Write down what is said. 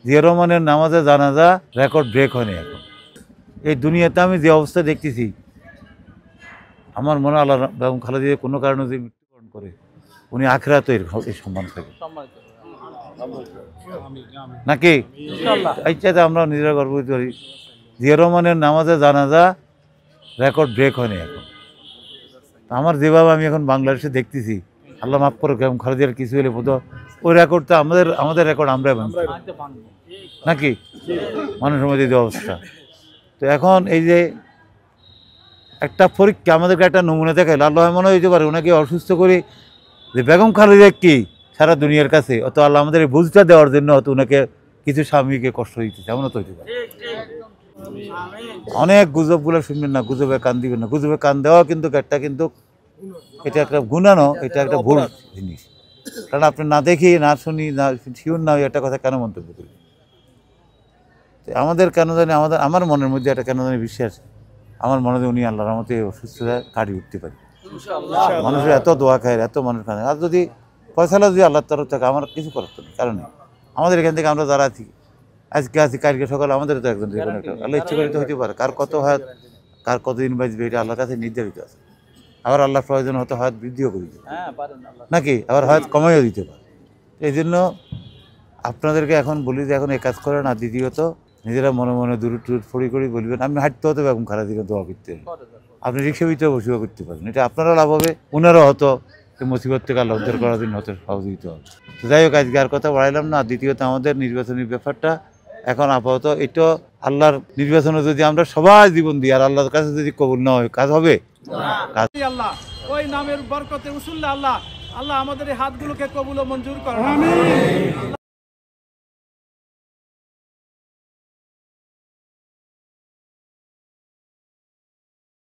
জিয়া রহমানের নামাজে জানাজা রেকর্ড ব্রেক হয়নি এখন। এই দুনিয়াতে আমি যে অবস্থা দেখতেছি, আমার মনে আল্লাহ বেগম খালেদা জিয়া কোনো কারণে যদি মৃত্যুবরণ করে, উনি আখিরাতে এই সম্মান থাকে নাকি? এই চাইতে আমরা নিজেরা গর্ববোধ করি। জিয়া রহমানের নামাজে জানাজা রেকর্ড ব্রেক হয়নি এখন। আমার যেভাবে আমি এখন বাংলাদেশে দেখতেছি, আল্লাহ মাফ করে বেগম খালেদা জিয়ার কিছু হলে বোধ ওই রেকর্ডটা আমাদের রেকর্ড আমরাই ভাঙবো নাকি? মানুষের মধ্যে যে অবস্থা। তো এখন এই যে একটা পরীক্ষা আমাদেরকে একটা নমুনা দেখাইল, আল্লাহ মনে হইতে পারে ওনাকে অসুস্থ করে যে বেগম খালেদা কি সারা দুনিয়ার কাছে, অত আল্লাহ আমাদের এই বুঝটা দেওয়ার জন্য হয়তো ওনাকে কিছু স্বামীকে কষ্ট দিতেছে, এমনও তো হইতে পারে। অনেক গুজবগুলো শুনবেন না, গুজবে কান দিবেন না। গুজবে কান দেওয়া কিন্তু এটা একটা গুণানো, এটা একটা ভুল জিনিস। কারণ আপনি না দেখি, না শুনি, না শিওর না একটা কথা কেন মন্তব্য করি? আমাদের কেন জানি আমার মনের মধ্যে একটা কেন জানি বিশ্বাস, আমার মনে হয় উনি আল্লাহর রহমতে অসুস্থতা কাটিয়ে উঠতে পারি। মানুষের এত দোয়া খায়, এত মানুষ খায়, আর যদি ফয়সালা যদি আল্লাহর তরফ থেকে আমার কিছু করার তো নেই। কারণ আমাদের এখান থেকে আমরা যারা আছি, আজকে আছি কালকে সকালে আমাদের তো একজন আল্লাহ ইচ্ছে করে তো হইতে পারে। কার কত হয়, কার কতদিন বাঁচবে এটা আল্লাহর কাছে নির্ধারিত আছে। আবার আল্লাহর প্রয়োজন হয়তো হয়তো বৃদ্ধিও করে দিতে নাকি, আবার হয়তো কমাইও দিতে পারে। এই জন্য আপনাদেরকে এখন বলি যে এখন এই কাজ করেন। আর দ্বিতীয়ত নিজেরা মনে মনে দূর ফড়ি করে বলবেন, আপনি হাঁটতে হতে বেগম খালেদা জিয়াকে দোয়া করতে, আপনি রিক্সা ভিতরে বসেও করতে পারেন। এটা আপনারা লাভ হবে, ওনারাও হয়তো এই মুসিবত থেকে আল্লাহ উদ্ধার করার জন্য হয়তো সহযোগিতা হবে। তো যাই হোক, আজকে আর কথা বাড়াইলাম না। দ্বিতীয়ত আমাদের নির্বাচনী ব্যাপারটা এখন আপাতত এটা আল্লাহর নির্বাচনে যদি আমরা সবাই জীবন দিই আর আল্লাহর কাছে যদি কবুল না হয়, কাজ হবে? আল্লাহ ওই নামের বরকতে উসুল্লাহ আল্লাহ আমাদের এই হাতগুলোকে কবুল ও মঞ্জুর করেন।